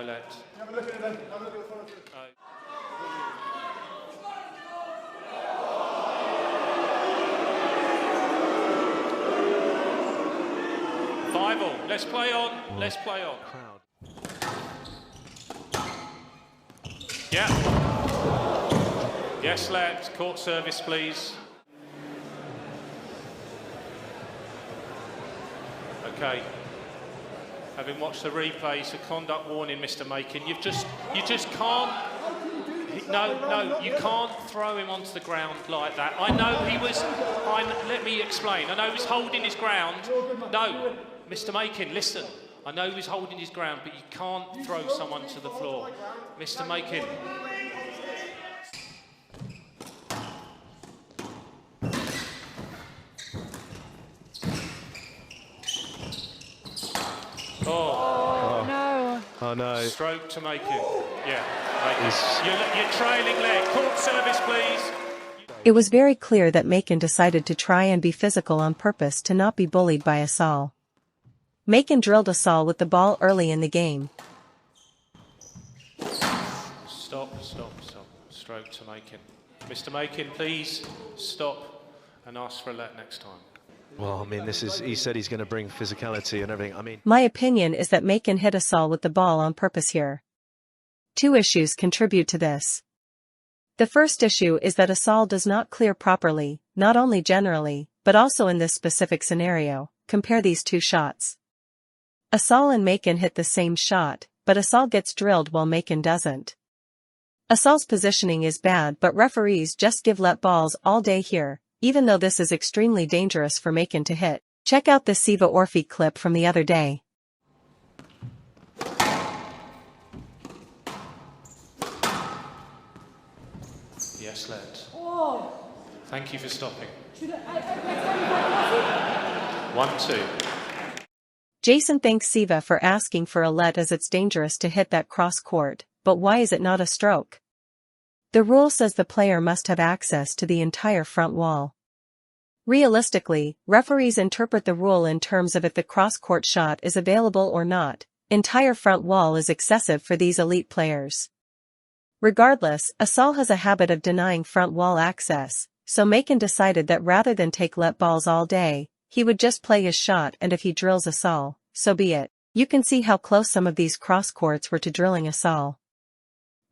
No let. Have a look at it then. Have a look at the follow through. 5-all. Let's play on. Let's play on. Yeah. Yes, let. Court service, please. Okay. Having watched the replay, it's a conduct warning, Mr. Makin. You just can't. No, you can't throw him onto the ground like that. I know he was. Let me explain. I know he was holding his ground. No, Mr. Makin, listen. I know he was holding his ground, but you can't throw someone to the floor, Mr. Makin. Oh no. Oh no. Stroke to Makin. Yeah, Makin. You're trailing leg. Court service, please. It was very clear that Makin decided to try and be physical on purpose to not be bullied by Assal. Makin drilled Assal with the ball early in the game. Stop. Stroke to Makin. Mr. Makin, please stop and ask for a let next time. Well, I mean, he said he's going to bring physicality and everything. My opinion is that Makin hit Assal with the ball on purpose here. Two issues contribute to this. The first issue is that Assal does not clear properly, not only generally, but also in this specific scenario. Compare these two shots. Assal and Makin hit the same shot, but Assal gets drilled while Makin doesn't. Assal's positioning is bad, but referees just give let balls all day here, even though this is extremely dangerous for Makin to hit. Check out this Siva Orfi clip from the other day. Yes, let. Oh. Thank you for stopping. 1-2. Jason thanks Siva for asking for a let as it's dangerous to hit that cross court, but why is it not a stroke? The rule says the player must have access to the entire front wall. Realistically, referees interpret the rule in terms of if the cross-court shot is available or not. Entire front wall is excessive for these elite players. Regardless, Assal has a habit of denying front wall access, so Makin decided that rather than take let balls all day, he would just play his shot, and if he drills Assal, so be it. You can see how close some of these cross-courts were to drilling Assal.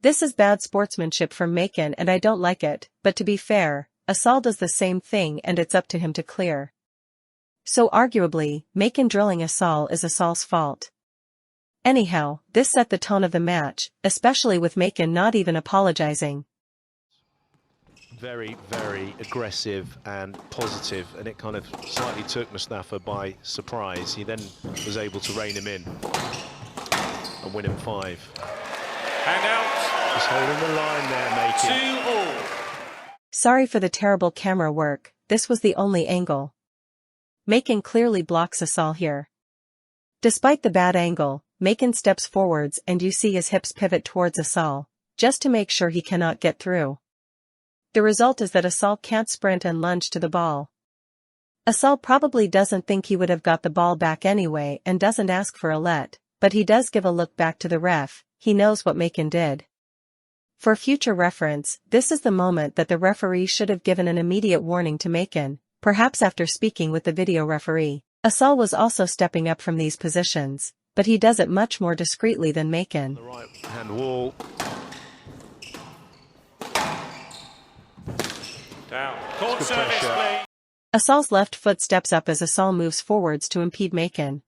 This is bad sportsmanship from Makin and I don't like it, but to be fair, Assal does the same thing and it's up to him to clear. So arguably, Makin drilling Assal is Assal's fault. Anyhow, this set the tone of the match, especially with Makin not even apologizing. Very, very aggressive and positive, and it kind of slightly took Mustafa by surprise. He then was able to rein him in and win him 5. Hang out. Just holding the line there, Makin. 2-all. Sorry for the terrible camera work, this was the only angle. Makin clearly blocks Assal here. Despite the bad angle, Makin steps forwards and you see his hips pivot towards Assal, just to make sure he cannot get through. The result is that Assal can't sprint and lunge to the ball. Assal probably doesn't think he would have got the ball back anyway and doesn't ask for a let, but he does give a look back to the ref. He knows what Makin did. For future reference, this is the moment that the referee should have given an immediate warning to Makin, perhaps after speaking with the video referee. Assal was also stepping up from these positions, but he does it much more discreetly than Makin. The right hand wall. Down. Court service, please. Assal's left foot steps up as Assal moves forwards to impede Makin.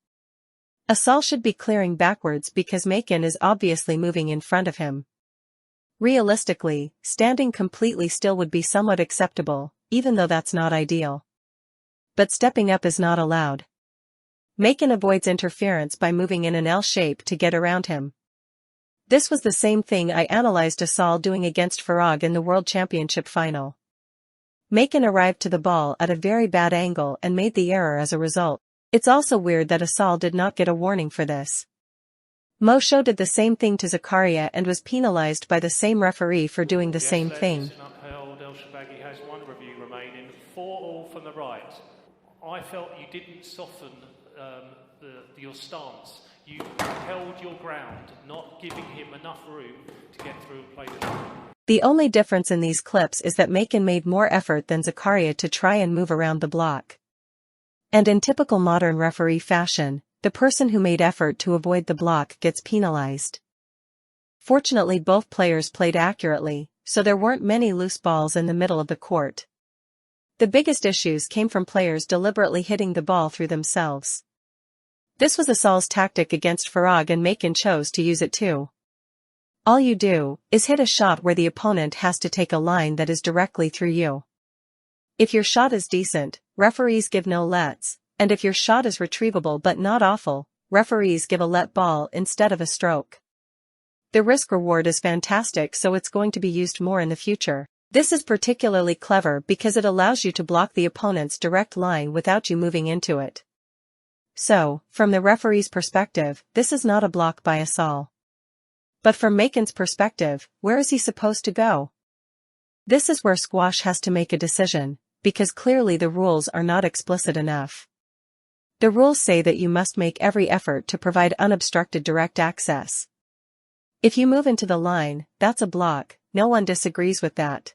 Assal should be clearing backwards because Makin is obviously moving in front of him. Realistically, standing completely still would be somewhat acceptable, even though that's not ideal. But stepping up is not allowed. Makin avoids interference by moving in an L shape to get around him. This was the same thing I analyzed Assal doing against Farag in the World Championship final. Makin arrived to the ball at a very bad angle and made the error as a result. It's also weird that Assal did not get a warning for this. Mosho did the same thing to Zakaria and was penalized by the same referee for doing the same thing. El Shabaghi has 1 review remaining. 4-all from the right. I felt you didn't soften your stance. You held your ground, not giving him enough room to get through and play the ball. The only difference in these clips is that Makin made more effort than Zakaria to try and move around the block. And in typical modern referee fashion, the person who made effort to avoid the block gets penalized. Fortunately, both players played accurately, so there weren't many loose balls in the middle of the court. The biggest issues came from players deliberately hitting the ball through themselves. This was Asal's tactic against Farag, and Makin chose to use it too. All you do is hit a shot where the opponent has to take a line that is directly through you. If your shot is decent, referees give no lets, and if your shot is retrievable but not awful, referees give a let ball instead of a stroke. The risk-reward is fantastic, so it's going to be used more in the future. This is particularly clever because it allows you to block the opponent's direct line without you moving into it. So, from the referee's perspective, this is not a block by Asal. But from Makin's perspective, where is he supposed to go? This is where squash has to make a decision, because clearly the rules are not explicit enough. The rules say that you must make every effort to provide unobstructed direct access. If you move into the line, that's a block, no one disagrees with that.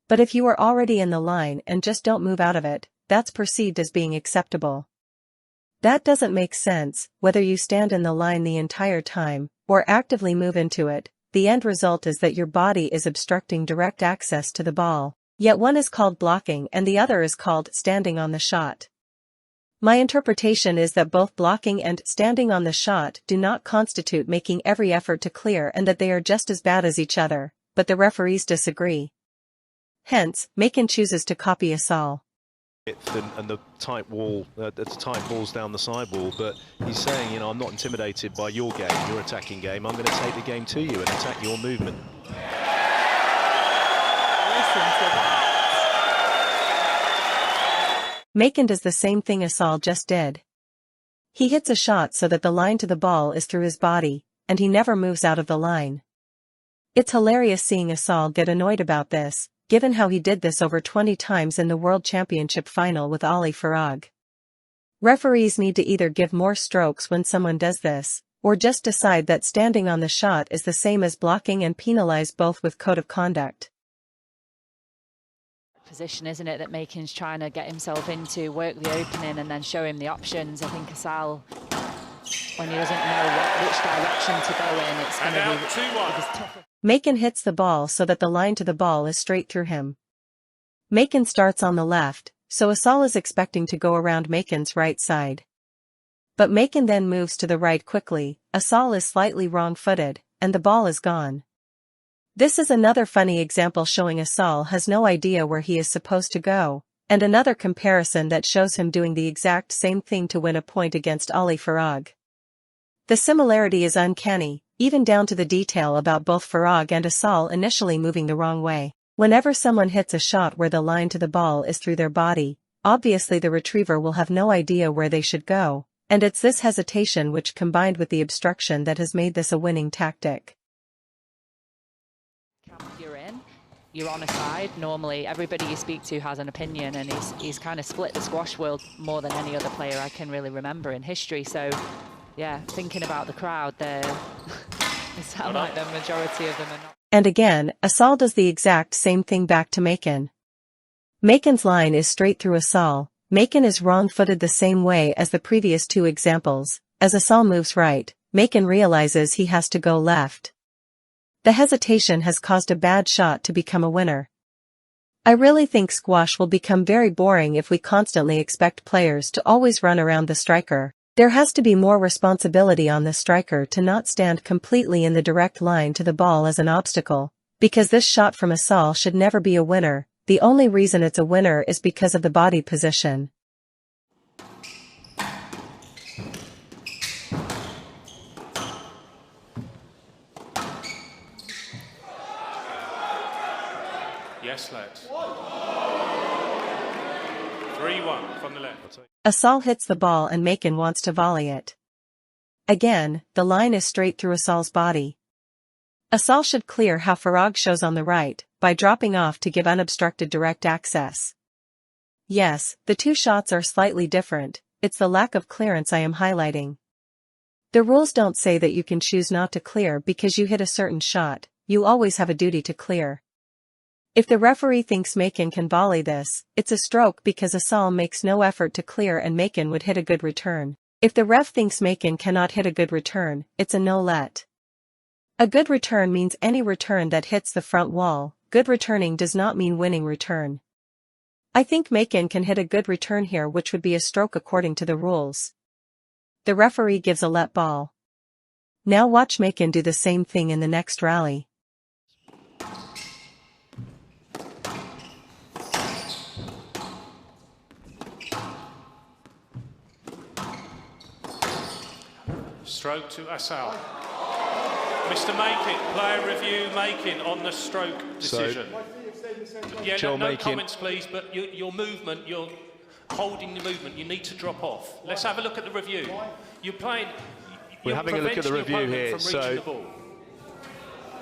But if you are already in the line and just don't move out of it, that's perceived as being acceptable. That doesn't make sense, whether you stand in the line the entire time, or actively move into it. The end result is that your body is obstructing direct access to the ball, yet one is called blocking and the other is called standing on the shot. My interpretation is that both blocking and standing on the shot do not constitute making every effort to clear, and that they are just as bad as each other, but the referees disagree. Hence, Makin chooses to copy Asal. And the tight wall, the tight balls down the sidewall, but he's saying, I'm not intimidated by your game, your attacking game. I'm going to take the game to you and attack your movement. Listen to that. Makin does the same thing Asal just did. He hits a shot so that the line to the ball is through his body, and he never moves out of the line. It's hilarious seeing Asal get annoyed about this, given how he did this over 20 times in the World Championship final with Ali Farag. Referees need to either give more strokes when someone does this, or just decide that standing on the shot is the same as blocking and penalize both with code of conduct. Position, isn't it, that Makin's trying to get himself into, work the opening and then show him the options. I think Asal, when he doesn't know which direction to go in, it's going to be tougher. Makin hits the ball so that the line to the ball is straight through him. Makin starts on the left, so Asal is expecting to go around Makin's right side. But Makin then moves to the right quickly. Asal is slightly wrong-footed, and the ball is gone. This is another funny example showing Asal has no idea where he is supposed to go, and another comparison that shows him doing the exact same thing to win a point against Ali Farag. The similarity is uncanny, even down to the detail about both Farag and Asal initially moving the wrong way. Whenever someone hits a shot where the line to the ball is through their body, obviously the retriever will have no idea where they should go, and it's this hesitation which, combined with the obstruction, that has made this a winning tactic. You're on a side. Normally everybody you speak to has an opinion, and he's kind of split the squash world more than any other player I can really remember in history. So yeah, thinking about the crowd there, it sounds like the majority of them are not. And again, Asal does the exact same thing back to Makin. Makin's line is straight through Asal. Makin is wrong-footed the same way as the previous two examples. As Asal moves right, Makin realizes he has to go left. The hesitation has caused a bad shot to become a winner. I really think squash will become very boring if we constantly expect players to always run around the striker. There has to be more responsibility on the striker to not stand completely in the direct line to the ball as an obstacle, because this shot from Asal should never be a winner. The only reason it's a winner is because of the body position. Yes, lads. 3-1 from the left. Asal hits the ball and Makin wants to volley it. Again, the line is straight through Asal's body. Asal should clear how Farag shows on the right, by dropping off to give unobstructed direct access. Yes, the two shots are slightly different, it's the lack of clearance I am highlighting. The rules don't say that you can choose not to clear because you hit a certain shot, you always have a duty to clear. If the referee thinks Makin can volley this, it's a stroke because Asal makes no effort to clear and Makin would hit a good return. If the ref thinks Makin cannot hit a good return, it's a no-let. A good return means any return that hits the front wall. Good returning does not mean winning return. I think Makin can hit a good return here, which would be a stroke according to the rules. The referee gives a let ball. Now watch Makin do the same thing in the next rally. Stroke to Asal. Mr. Makin, player review Makin on the stroke decision. Yeah, Joel no Makin. comments please, but your movement, you're holding the movement, you need to drop off. Let's have a look at the review. You're playing... We're having a look at the preventing review your here, opponent from reaching the so ball.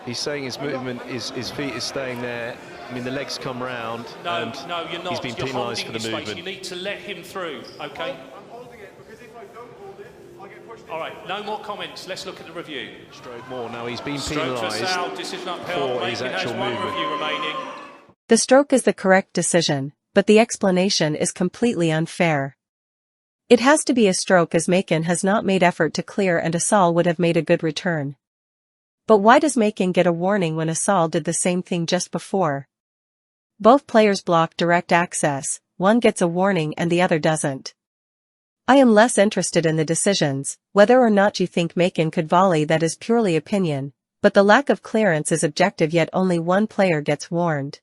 he's saying his movement, his feet is staying there. I mean, the legs come round, No, and no, you're not. he's been You're penalised holding for the your space. movement. You need to let him through, okay? I'm holding it because if I don't hold it, I get pushed in. All right, no more comments. Let's look at the review. Stroke more. Now he's been Stroke to penalised Assal, decision upheld. for his Makin has actual one movement. review remaining. The stroke is the correct decision, but the explanation is completely unfair. It has to be a stroke as Makin has not made effort to clear and Asal would have made a good return. But why does Makin get a warning when Asal did the same thing just before? Both players block direct access, one gets a warning and the other doesn't. I am less interested in the decisions. Whether or not you think Makin could volley, that is purely opinion, but the lack of clearance is objective, yet only one player gets warned.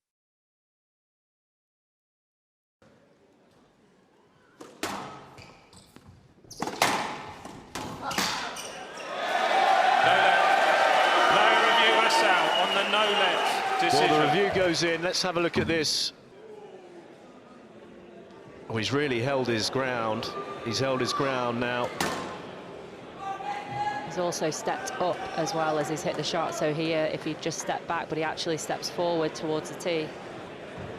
Player review Assal on the no-let decision. Well, the review goes in. Let's have a look at this. Oh, he's really held his ground. He's held his ground now. He's also stepped up as well as he's hit the shot. So here, if he just stepped back, but he actually steps forward towards the tee.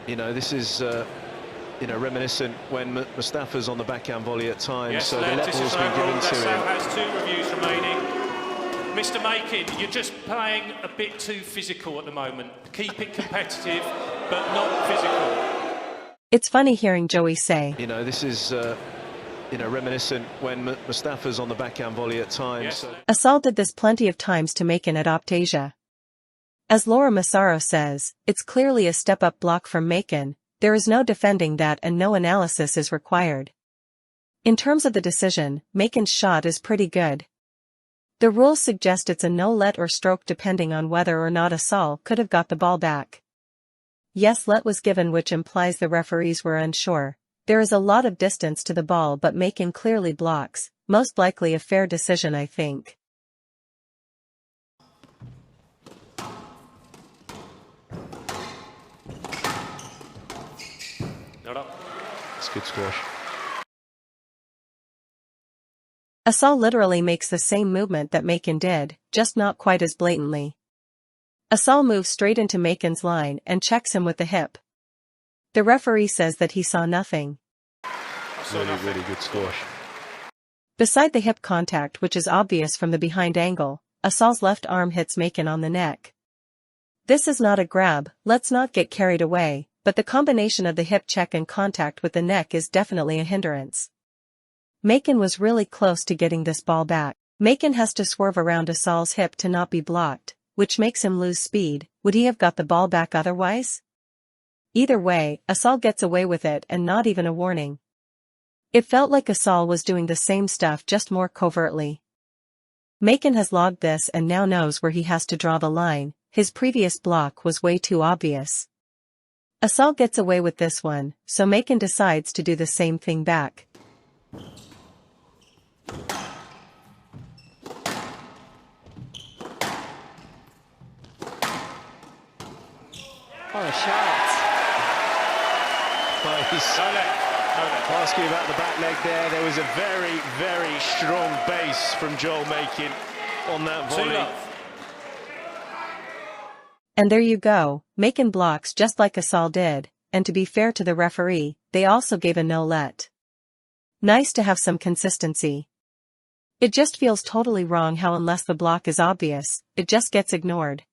You know, this is, you know, reminiscent when Mustafa's on the backhand volley at times. Yes, so the let let decision ball's been given overruled. to Assal him. has 2 reviews remaining. Mr. Makin, you're just playing a bit too physical at the moment. Keep it competitive, but not physical. It's funny hearing Joey say, You know, this is, you know, reminiscent when Mustafa's on the backhand volley at times. Yes. So Asal did this plenty of times to Makin at Optasia. As Laura Massaro says, it's clearly a step-up block from Makin. There is no defending that and no analysis is required. In terms of the decision, Makin's shot is pretty good. The rules suggest it's a no-let or stroke depending on whether or not Asal could have got the ball back. Yes, let was given, which implies the referees were unsure. There is a lot of distance to the ball, but Makin clearly blocks. Most likely a fair decision, I think. Not up. it's good squash. Asal literally makes the same movement that Makin did, just not quite as blatantly. Asal moves straight into Makin's line and checks him with the hip. The referee says that he saw nothing. Really good squash. Beside the hip contact, which is obvious from the behind angle, Asal's left arm hits Makin on the neck. This is not a grab, let's not get carried away, but the combination of the hip check and contact with the neck is definitely a hindrance. Makin was really close to getting this ball back. Makin has to swerve around Asal's hip to not be blocked, which makes him lose speed. Would he have got the ball back otherwise? Either way, Asal gets away with it and not even a warning. It felt like Asal was doing the same stuff, just more covertly. Makin has logged this and now knows where he has to draw the line. His previous block was way too obvious. Asal gets away with this one, so Makin decides to do the same thing back. What a shot. Nice. No-let. Asking about the back leg there. There was a very, very strong base from Joel Makin on that volley. 2-love. And there you go, Makin blocks just like Asal did, and to be fair to the referee, they also gave a no-let. Nice to have some consistency. It just feels totally wrong how unless the block is obvious, it just gets ignored.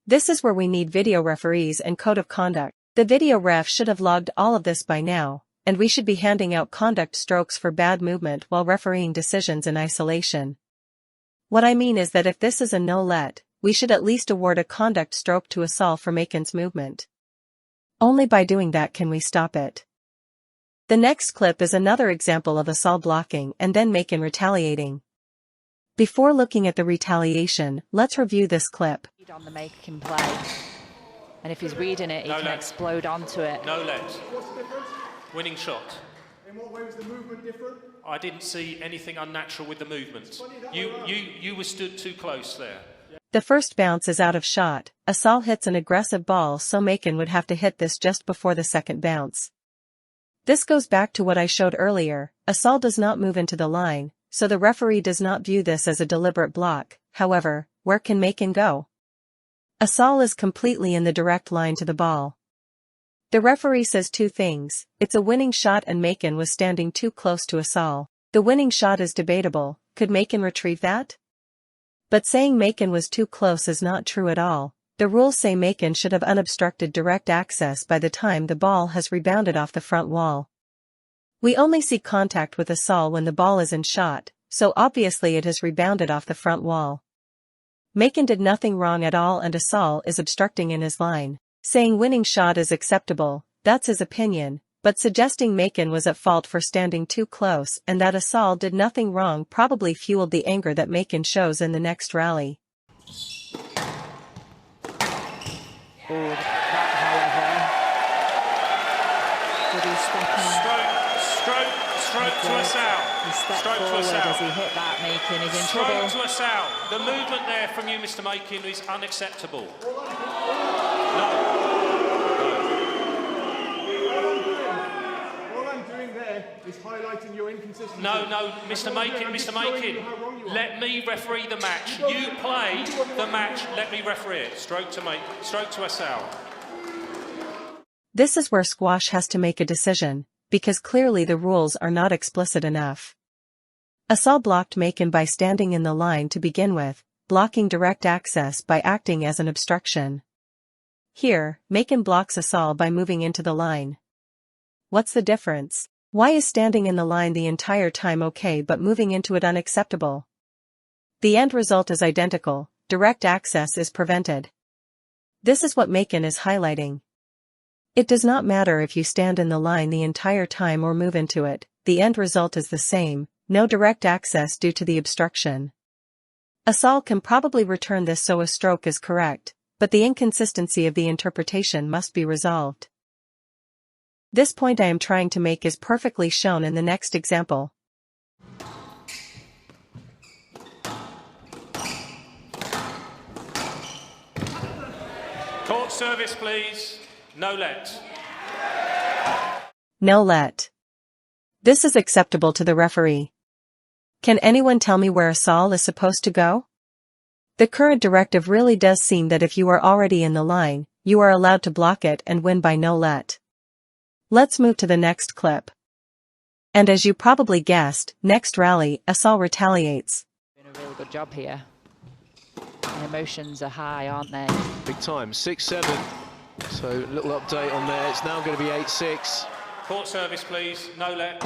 This is where we need video referees and code of conduct. The video ref should have logged all of this by now, and we should be handing out conduct strokes for bad movement while refereeing decisions in isolation. What I mean is that if this is a no-let, we should at least award a conduct stroke to Assal for Makin's movement. Only by doing that can we stop it. The next clip is another example of Assal blocking and then Makin retaliating. Before looking at the retaliation, let's review this clip. On the Makin play, and if he's reading it, he can explode onto it. No let. What's the difference? Winning shot. In what way was the movement different? I didn't see anything unnatural with the movement. You were stood too close there. The first bounce is out of shot. Assal hits an aggressive ball, so Makin would have to hit this just before the second bounce. This goes back to what I showed earlier. Assal does not move into the line, so the referee does not view this as a deliberate block. However, where can Makin go? Assal is completely in the direct line to the ball. The referee says two things: it's a winning shot and Makin was standing too close to Assal. The winning shot is debatable. Could Makin retrieve that? But saying Makin was too close is not true at all. The rules say Makin should have unobstructed direct access by the time the ball has rebounded off the front wall. We only see contact with Assal when the ball is in shot, so obviously it has rebounded off the front wall. Makin did nothing wrong at all and Assal is obstructing in his line. Saying winning shot is acceptable, that's his opinion, but suggesting Makin was at fault for standing too close and that Assal did nothing wrong probably fueled the anger that Makin shows in the next rally. That, however, did he step in? Stroke to Assal. He stepped Stroke to forward Assal. as he hit that. Makin is in trouble. Stroke to Assal. The movement there from you, Mr. Makin, is unacceptable. All I'm doing there is highlighting your inconsistency. No, Mr. Makin, let me referee the match. You play the match, let me referee it. Stroke to Assal. This is where squash has to make a decision, because clearly the rules are not explicit enough. Assal blocked Makin by standing in the line to begin with, blocking direct access by acting as an obstruction. Here, Makin blocks Assal by moving into the line. What's the difference? Why is standing in the line the entire time okay but moving into it unacceptable? The end result is identical: direct access is prevented. This is what Makin is highlighting. It does not matter if you stand in the line the entire time or move into it, the end result is the same: no direct access due to the obstruction. Assal can probably return this so a stroke is correct, but the inconsistency of the interpretation must be resolved. This point I am trying to make is perfectly shown in the next example. Court service, please. No let. No let. This is acceptable to the referee. Can anyone tell me where Assal is supposed to go? The current directive really does seem that if you are already in the line, you are allowed to block it and win by no let. Let's move to the next clip. And as you probably guessed, next rally, Assal retaliates. Doing a really good job here. The emotions are high, aren't they? Big time, 6-7. So a little update on there. It's now going to be 8-6. Court service, please. No let.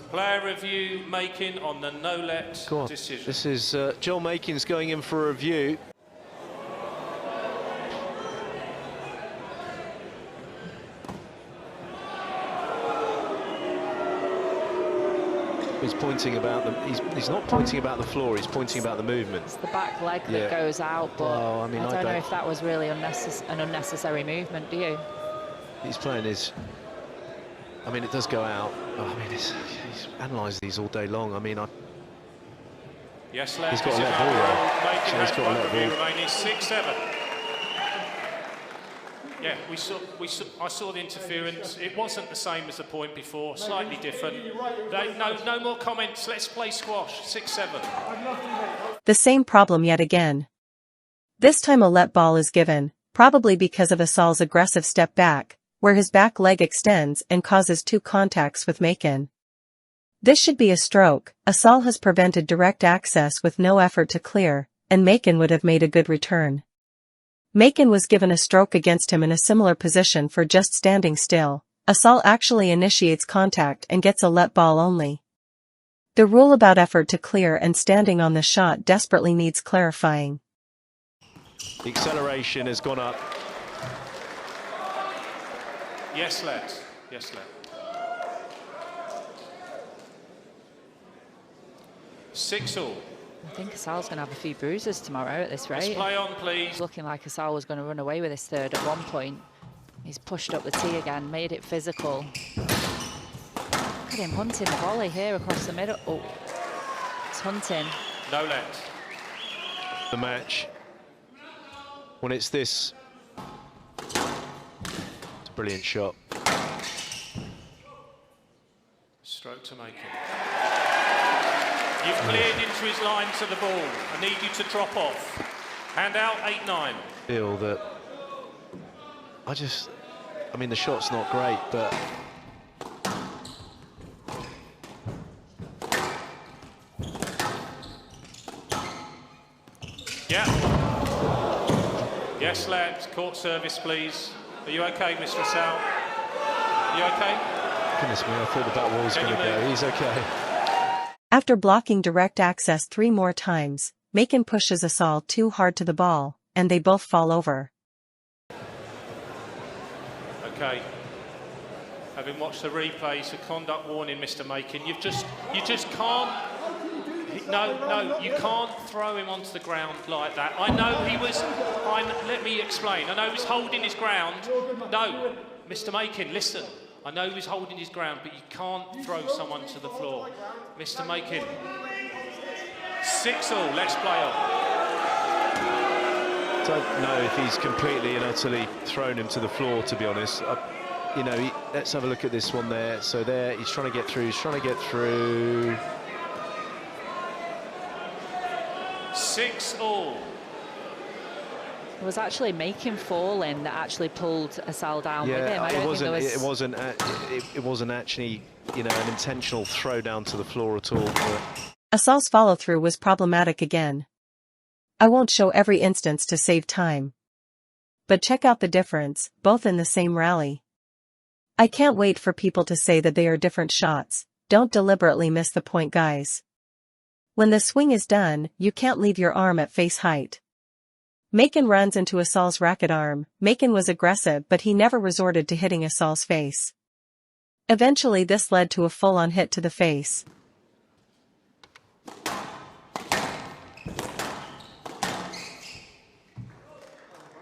Player review, Makin on the no let Go on. decision. This is Joel Makin's going in for a review. He's pointing about the. He's not pointing about the floor. He's pointing about the movement. It's the back leg that goes out, but Oh, I mean, I I don't know don't- if that was really an unnecessary movement, do you? He's playing his. I mean, it does go out. Oh, I mean, he's analysed these all day long. I mean, Yes, let. He's got to This let is ball overall. there. Makin So he's has got to one let review ball. remaining. 6-7. Yeah, I saw the interference. It wasn't the same as the point before. Slightly different. No more comments. Let's play squash. 6-7. The same problem yet again. This time a let ball is given, probably because of Assal's aggressive step back, where his back leg extends and causes two contacts with Makin. This should be a stroke. Asal has prevented direct access with no effort to clear, and Makin would have made a good return. Makin was given a stroke against him in a similar position for just standing still. Asal actually initiates contact and gets a let ball only. The rule about effort to clear and standing on the shot desperately needs clarifying. The acceleration has gone up. Yes, let. Yes, let. 6-all. I think Assal's going to have a few bruises tomorrow at this rate. Let's play on, please. Looking like Asal was going to run away with his third at one point. He's pushed up the tee again, made it physical. Look at him hunting the volley here across the middle. Oh, it's hunting. No let. The match. When it's this, it's a brilliant shot. Stroke to make it. You've cleared into his line to the ball. I need you to drop off. Hand out 8-9. Feel that I mean, the shot's not great, but yeah. Yes, lads. Court service, please. Are you okay, Mr. Assal? You okay? goodness me, I thought the bat was going to go. He's okay. After blocking direct access 3 more times, Makin pushes Asal too hard to the ball, and they both fall over. Okay. Having watched the replay, so conduct warning, Mr. Makin. You just can't. No, you can't throw him onto the ground like that. I know he was. Let me explain. I know he was holding his ground. No, Mr. Makin, listen. I know he was holding his ground, but you can't throw someone to the floor, Mr. Makin. 6-all. Let's play on. Don't know if he's completely and utterly thrown him to the floor, to be honest. You know, let's have a look at this one there. So there, he's trying to get through. He's trying to get through. 6-all. It was actually Makin falling that actually pulled Assal down with him. I don't think there was... it wasn't actually, you know, an intentional throw down to the floor at all. But... Asal's follow-through was problematic again. I won't show every instance to save time. But check out the difference, both in the same rally. I can't wait for people to say that they are different shots. Don't deliberately miss the point, guys. When the swing is done, you can't leave your arm at face height. Makin runs into Asal's racket arm. Makin was aggressive, but he never resorted to hitting Asal's face. Eventually this led to a full-on hit to the face.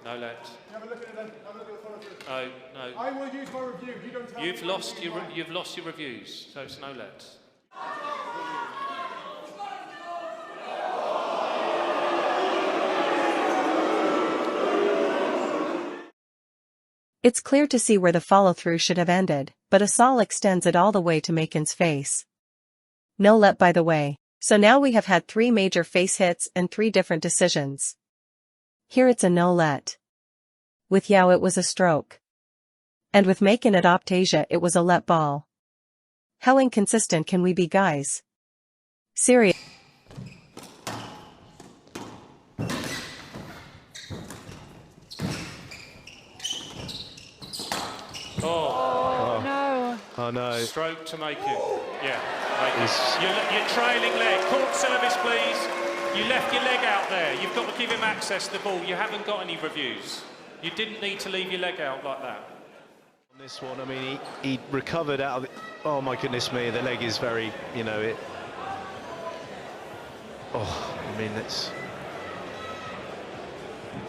No, let. Have a look at it. Have a look at the follow-through. No. I will use my review. You don't tell You've me. lost your reviews, so it's no let. It's clear to see where the follow-through should have ended, but Asal extends it all the way to Makin's face. No let, by the way. So now we have had 3 major face hits and 3 different decisions. Here it's a no let. With Yao it was a stroke. And with Makin at Optasia it was a let ball. How inconsistent can we be, guys? Serious. Oh. No. Oh no. Stroke to make it. Yeah, make it. You're trailing leg. Court service, please. You left your leg out there. You've got to give him access to the ball. You haven't got any reviews. You didn't need to leave your leg out like that. On this one, I mean, he recovered out of it. Oh my goodness me, the leg is very, you know, it. Oh, I mean, it's.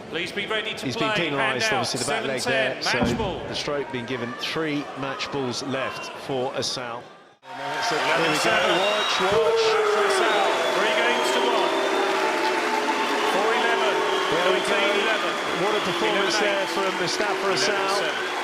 Please be ready to He's play. been penalised, obviously, the back leg there. Match So ball. the stroke being given 3 match balls left for Assal. Here we 11-7. go. Watch. For Assal. 3 games to 1. 4-11. 19-11. What a performance 11-8. there from Mustafa Assal. 11-7.